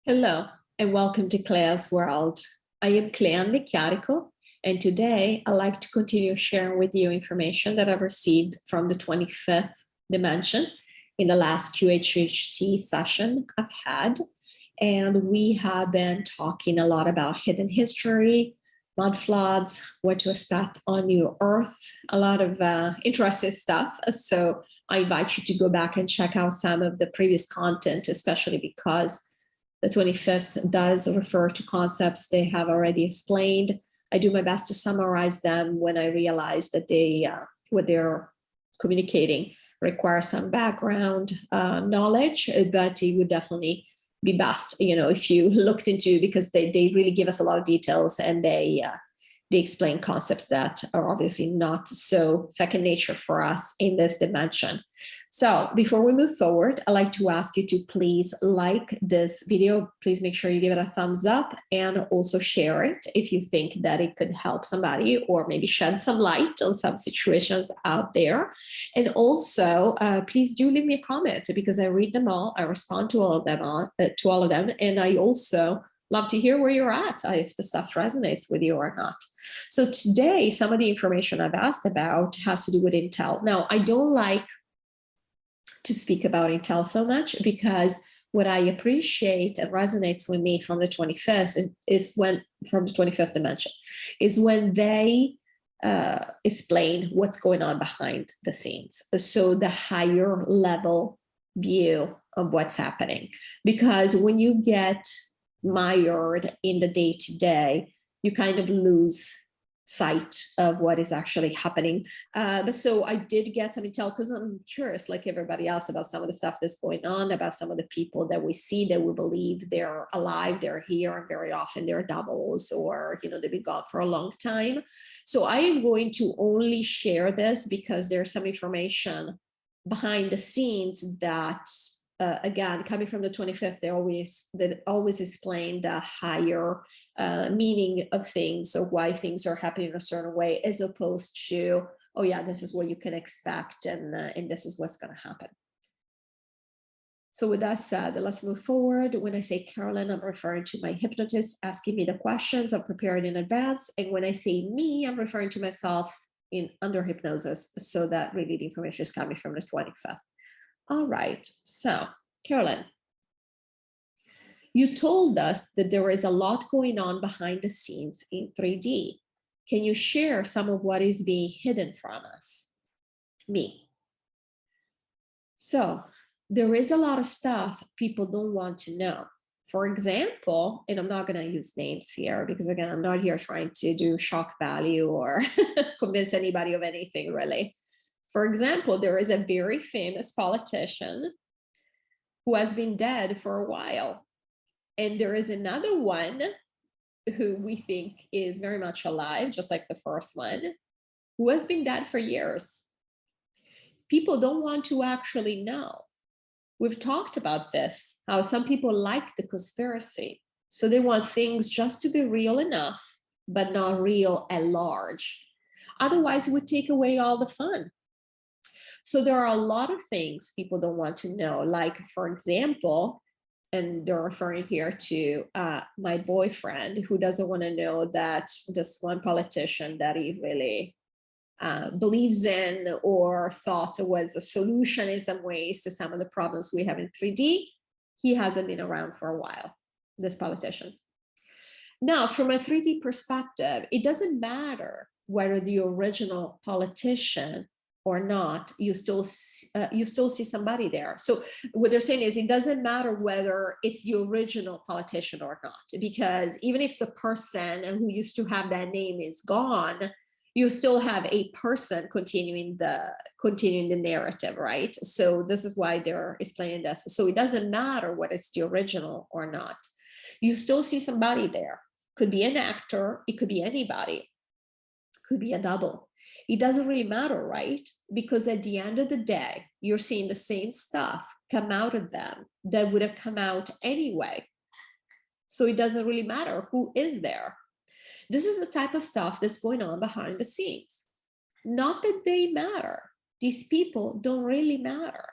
Hello, and welcome to CLEA'S World. I am Clea Mecarico, and today I'd like to continue sharing with you information that I've received from the 25th dimension in the last QHHT session I've had. And we have been talking a lot about hidden history, mud floods, what to expect on New Earth, a lot of interesting stuff. So I invite you to go back and check out some of the previous content, especially because the 25th does refer to concepts they have already explained. I do my best to summarize them when I realize that what they're communicating requires some background knowledge, but it would definitely be best, if you looked into, because they really give us a lot of details, and they explain concepts that are obviously not so second nature for us in this dimension. So before we move forward, I'd like to ask you to please like this video. Please make sure you give it a thumbs up and also share it if you think that it could help somebody or maybe shed some light on some situations out there. And also, please do leave me a comment, because I read them all. I respond to all of them, and I also love to hear where you're at, if the stuff resonates with you or not. So today, some of the information I've asked about has to do with Intel. Now, I don't like to speak about Intel so much, because what I appreciate and resonates with me from the 25th from the 25th dimension, is when they explain what's going on behind the scenes. So the higher level view of what's happening, because when you get mired in the day-to-day, you kind of lose sight of what is actually happening. But so I did get some intel, because I'm curious, like everybody else, about some of the stuff that's going on, about some of the people that we see that we believe they're alive, they're here, and very often they're doubles, or they've been gone for a long time. So I am going to only share this because there's some information behind the scenes that again, coming from the 25th, they always explain the higher meaning of things, or why things are happening in a certain way, as opposed to, oh yeah, this is what you can expect, and this is what's going to happen. So with that said, let's move forward. When I say Carolyn, I'm referring to my hypnotist asking me the questions I've prepared in advance. And when I say me, I'm referring to myself under hypnosis, so that really the information is coming from the 25th. All right, so Carolyn, you told us that there is a lot going on behind the scenes in 3D. Can you share some of what is being hidden from us? Me. So there is a lot of stuff people don't want to know. For example, and I'm not going to use names here, because again, I'm not here trying to do shock value or convince anybody of anything, really. For example, there is a very famous politician who has been dead for a while. And there is another one who we think is very much alive, just like the first one, who has been dead for years. People don't want to actually know. We've talked about this, how some people like the conspiracy. So they want things just to be real enough, but not real at large. Otherwise, it would take away all the fun. So there are a lot of things people don't want to know, like, for example, and they're referring here to my boyfriend, who doesn't want to know that this one politician that he really believes in, or thought was a solution in some ways to some of the problems we have in 3D, he hasn't been around for a while, this politician. Now, from a 3D perspective, it doesn't matter whether the original politician or not, you still see somebody there. So what they're saying is, it doesn't matter whether it's the original politician or not, because even if the person who used to have that name is gone, you still have a person continuing the narrative, right? So this is why they're explaining this. So it doesn't matter whether it's the original or not. You still see somebody there. Could be an actor, it could be anybody, could be a double. It doesn't really matter, right? Because at the end of the day, you're seeing the same stuff come out of them that would have come out anyway. So it doesn't really matter who is there. This is the type of stuff that's going on behind the scenes. Not that they matter. These people don't really matter,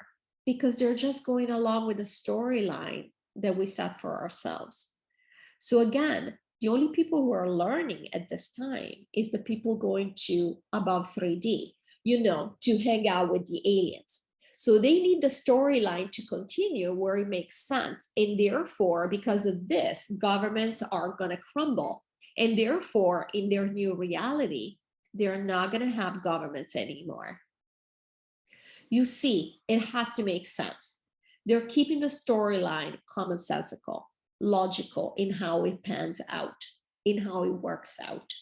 because they're just going along with the storyline that we set for ourselves. So again, the only people who are learning at this time is the people going to above 3D, to hang out with the aliens. So they need the storyline to continue where it makes sense. And therefore, because of this, governments are going to crumble. And therefore, in their new reality, they're not going to have governments anymore. You see, it has to make sense. They're keeping the storyline commonsensical, logical in how it pans out, in how it works out.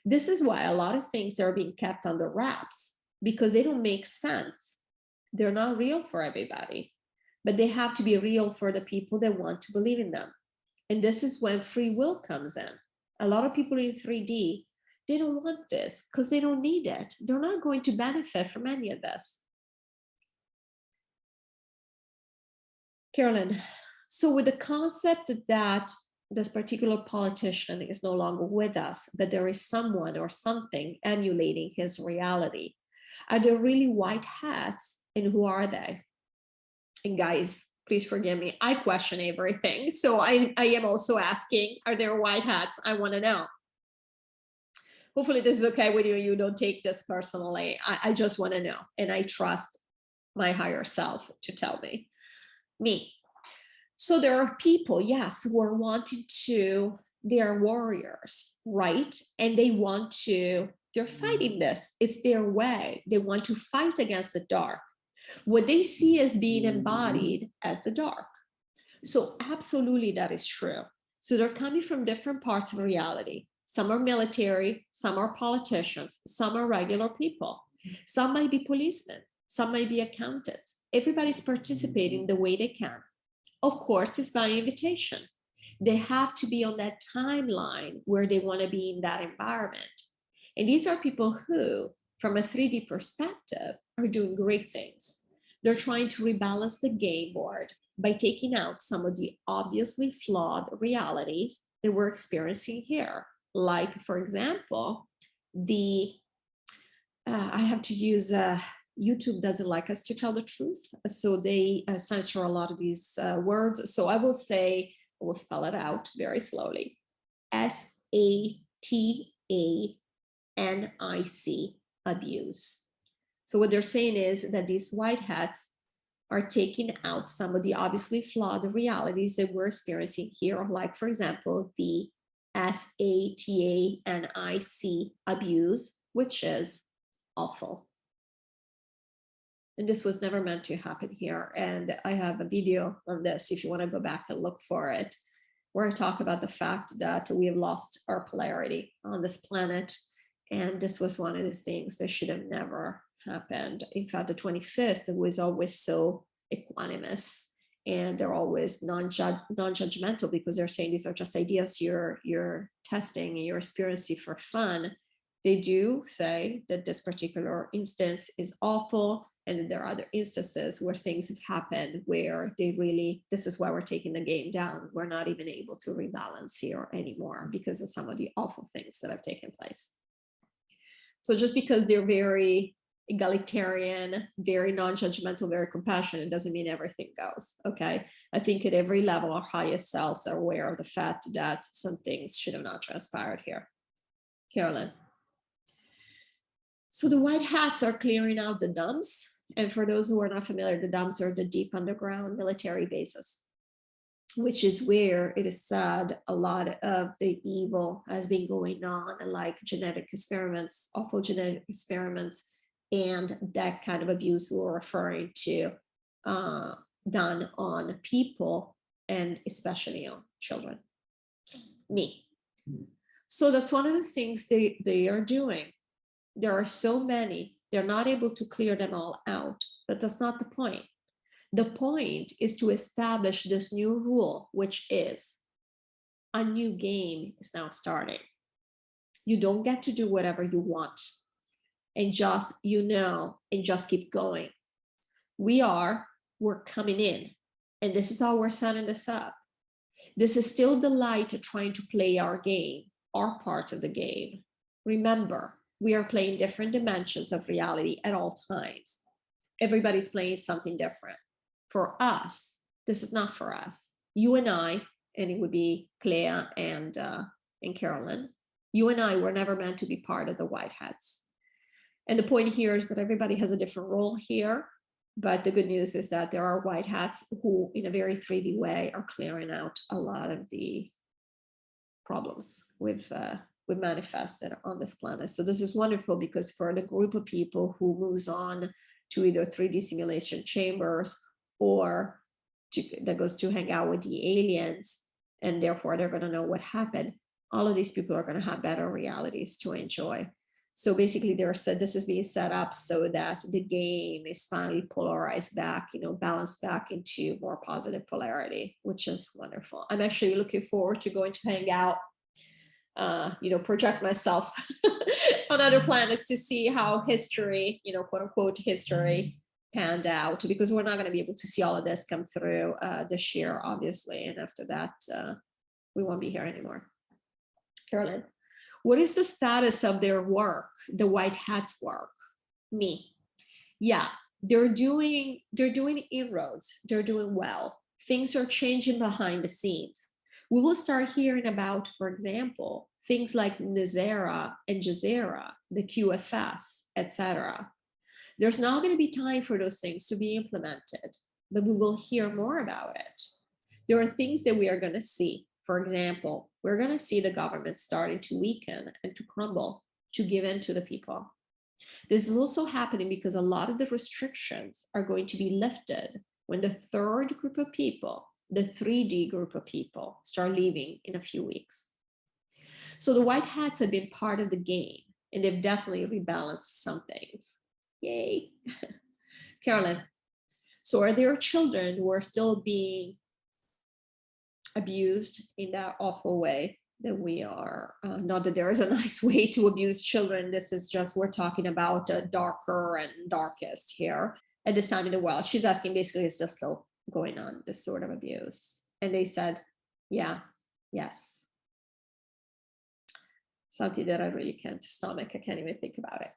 This is why a lot of things are being kept under wraps, because they don't make sense. They're not real for everybody, but they have to be real for the people that want to believe in them. And this is when free will comes in. A lot of people in 3D, they don't want this because they don't need it. They're not going to benefit from any of this. Carolyn, so with the concept that this particular politician is no longer with us, but there is someone or something emulating his reality, are there really white hats, and who are they? And guys, please forgive me, I question everything. So I am also asking, are there white hats? I want to know. Hopefully this is okay with you. You don't take this personally. I just want to know. And I trust my higher self to tell me. So there are people, yes, who are wanting to, they are warriors, right? And they're fighting this. It's their way. They want to fight against the dark. What they see as being embodied as the dark. So absolutely that is true. So they're coming from different parts of reality. Some are military, some are politicians, some are regular people. Some might be policemen, some might be accountants. Everybody's participating the way they can. Of course, it's by invitation. They have to be on that timeline where they want to be in that environment. And these are people who, from a 3D perspective, are doing great things. They're trying to rebalance the game board by taking out some of the obviously flawed realities that we're experiencing here. Like, for example, I have to use, YouTube doesn't like us to tell the truth, so they censor a lot of these words. So I will spell it out very slowly. SATANIC, abuse. So what they're saying is that these white hats are taking out some of the obviously flawed realities that we're experiencing here, like, for example, the SATANIC abuse, which is awful. And this was never meant to happen here. And I have a video on this if you want to go back and look for it, where I talk about the fact that we have lost our polarity on this planet. And this was one of the things that should have never happened. In fact, the 25th was always so equanimous, and they're always non-judgmental, because they're saying these are just ideas you're testing and you're experiencing for fun. They do say that this particular instance is awful, and then there are other instances where things have happened where this is why we're taking the game down. We're not even able to rebalance here anymore because of some of the awful things that have taken place. So just because they're very egalitarian, very non-judgmental, very compassionate, doesn't mean everything goes, okay? I think at every level, our highest selves are aware of the fact that some things should have not transpired here. Carolyn. So the white hats are clearing out the dumps. And for those who are not familiar, the dumps are the deep underground military bases, which is where it is said a lot of the evil has been going on, like genetic experiments, awful genetic experiments, and that kind of abuse we're referring to done on people, and especially on children. So that's one of the things they are doing. There are so many, they're not able to clear them all out, but that's not the point. The point is to establish this new rule, which is a new game is now starting. You don't get to do whatever you want and just, and just keep going. We're coming in, and this is how we're setting this up. This is still the light trying to play our game, our part of the game. Remember, we are playing different dimensions of reality at all times. Everybody's playing something different. For us, this is not for us. you and I, and it would be Clea and Carolyn, you and I were never meant to be part of the white hats. And the point here is that everybody has a different role here. But the good news is that there are white hats who, in a very 3D way, are clearing out a lot of the problems we've manifested on this planet. So this is wonderful, because for the group of people who moves on to either 3D simulation chambers or that goes to hang out with the aliens, and therefore they're going to know what happened, all of these people are going to have better realities to enjoy. So basically, this is being set up so that the game is finally polarized back, balanced back into more positive polarity, which is wonderful. I'm actually looking forward to going to hang out, project myself on other planets to see how history, quote unquote history, panned out, because we're not going to be able to see all of this come through this year, obviously. And after that, we won't be here anymore. Carolyn. What is the status of their work, the white hats work? Me. Yeah, they're doing inroads. They're doing well. Things are changing behind the scenes. We will start hearing about, for example, things like Nazera and Jazeera, the QFS, etc. There's not going to be time for those things to be implemented, but we will hear more about it. There are things that we are going to see. For example, we're going to see the government starting to weaken and to crumble, to give in to the people. This is also happening because a lot of the restrictions are going to be lifted when the third group of people, the 3D group of people, start leaving in a few weeks. So the white hats have been part of the game, and they've definitely rebalanced some things. Yay. Carolyn, so are there children who are still being abused in that awful way that we are? Not that there is a nice way to abuse children. This is just, we're talking about darker and darkest here at this time in the world. She's asking basically, is this still going on, this sort of abuse? And they said, yeah, yes. Something that I really can't stomach. I can't even think about it.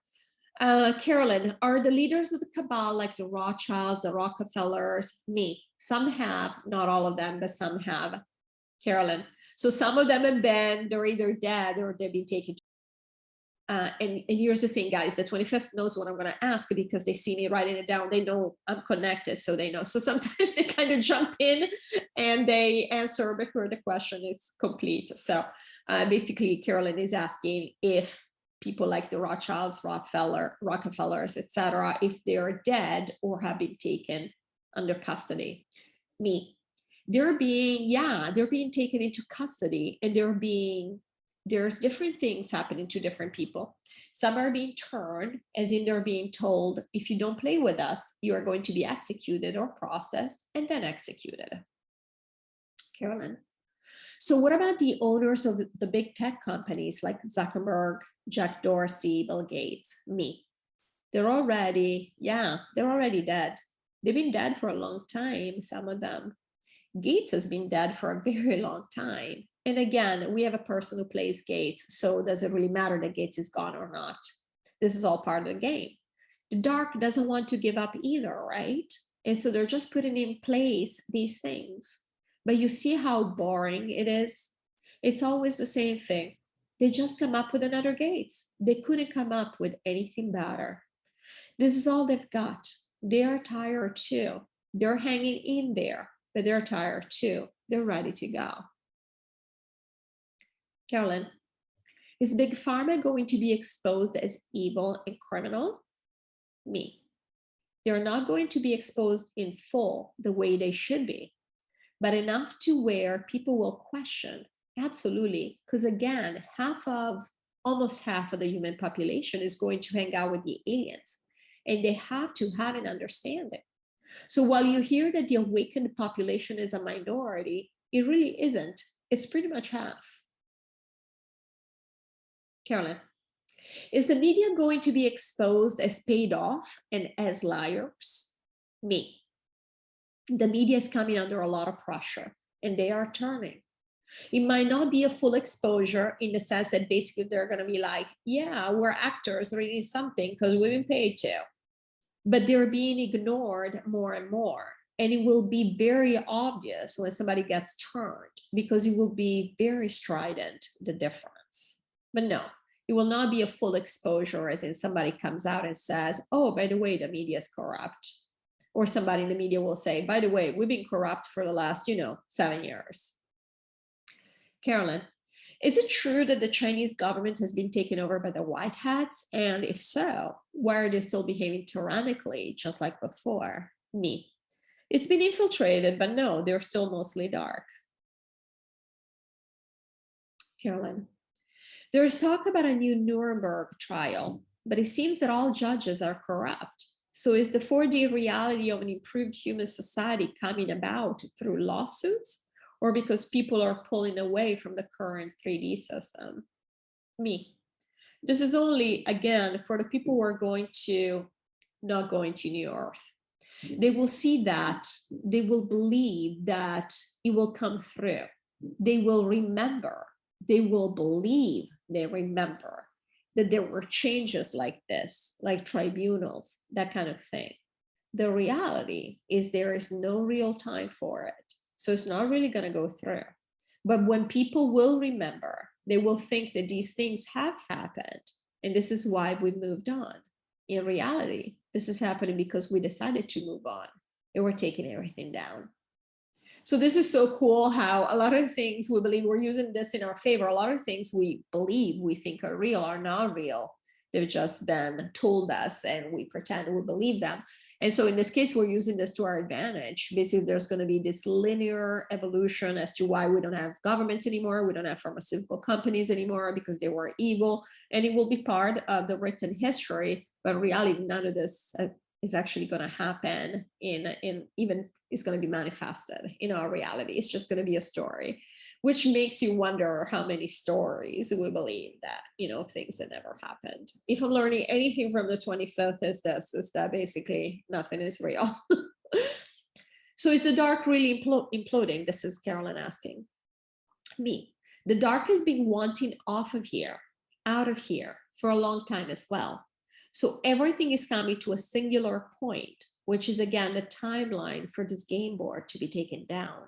Carolyn, are the leaders of the cabal like the Rothschilds, the Rockefellers? Me. Some have, not all of them, but some have. Carolyn, so some of them have been, they're either dead or they've been taken. And here's the thing, guys, the 25th knows what I'm going to ask because they see me writing it down. They know I'm connected, so they know. So sometimes they kind of jump in and they answer before the question is complete. So basically, Carolyn is asking if people like the Rothschilds, Rockefellers, etc., if they're dead or have been taken under custody. Me. They're being taken into custody, and there's different things happening to different people. Some are being turned, as in they're being told, if you don't play with us, you are going to be executed or processed and then executed. Carolyn. So what about the owners of the big tech companies like Zuckerberg, Jack Dorsey, Bill Gates? Me. They're already dead. They've been dead for a long time, some of them. Gates has been dead for a very long time. And again, we have a person who plays Gates, so does it really matter that Gates is gone or not? This is all part of the game. The dark doesn't want to give up either, right? And so they're just putting in place these things. But you see how boring it is? It's always the same thing. They just come up with another Gates. They couldn't come up with anything better. This is all they've got. They are tired too. They're hanging in there, but they're tired too. They're ready to go. Carolyn, is Big Pharma going to be exposed as evil and criminal? Me. They're not going to be exposed in full the way they should be, but enough to where people will question. Absolutely, because again, almost half of the human population is going to hang out with the aliens, and they have to have an understanding. So while you hear that the awakened population is a minority, it really isn't. It's pretty much half. Carolyn, is the media going to be exposed as paid off and as liars? Me. The media is coming under a lot of pressure, and they are turning. It might not be a full exposure in the sense that basically they're going to be like, yeah, we're actors reading something because we've been paid to. But they're being ignored more and more. And it will be very obvious when somebody gets turned, because it will be very strident, the difference. But no, it will not be a full exposure, as in somebody comes out and says, oh, by the way, the media is corrupt. Or somebody in the media will say, by the way, we've been corrupt for the last, 7 years. Carolyn, is it true that the Chinese government has been taken over by the white hats? And if so, why are they still behaving tyrannically, just like before? Me. It's been infiltrated, but no, they're still mostly dark. Carolyn, there is talk about a new Nuremberg trial, but it seems that all judges are corrupt. So is the 4D reality of an improved human society coming about through lawsuits, or because people are pulling away from the current 3D system? Me. This is only, again, for the people who are not going to New Earth. They will see that, they will believe that it will come through. They will remember, they will believe, they remember that there were changes like this, like tribunals, that kind of thing. The reality is there is no real time for it. So it's not really going to go through. But when people will remember, they will think that these things have happened. And this is why we moved on. In reality, this is happening because we decided to move on and we're taking everything down. So this is so cool how a lot of things we believe, we're using this in our favor. A lot of things we believe, we think are real, are not real. They've just been told us and we pretend we believe them. And so in this case, we're using this to our advantage. Basically, there's going to be this linear evolution as to why we don't have governments anymore. We don't have pharmaceutical companies anymore because they were evil. And it will be part of the written history. But in reality, none of this is actually going to happen in even is going to be manifested in our reality. It's just going to be a story, which makes you wonder how many stories we believe that, things that never happened. If I'm learning anything from the 25th is that basically nothing is real. So is the dark really imploding? This is Carolyn asking me. The dark has been wanting out of here for a long time as well. So everything is coming to a singular point, which is again the timeline for this game board to be taken down.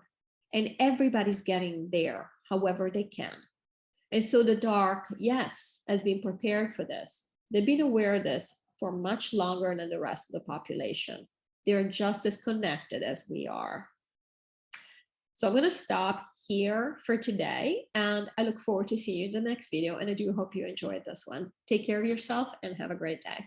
And everybody's getting there however they can. And so the dark, yes, has been prepared for this. They've been aware of this for much longer than the rest of the population. They're just as connected as we are. So I'm going to stop here for today, and I look forward to seeing you in the next video. And I do hope you enjoyed this one. Take care of yourself and have a great day.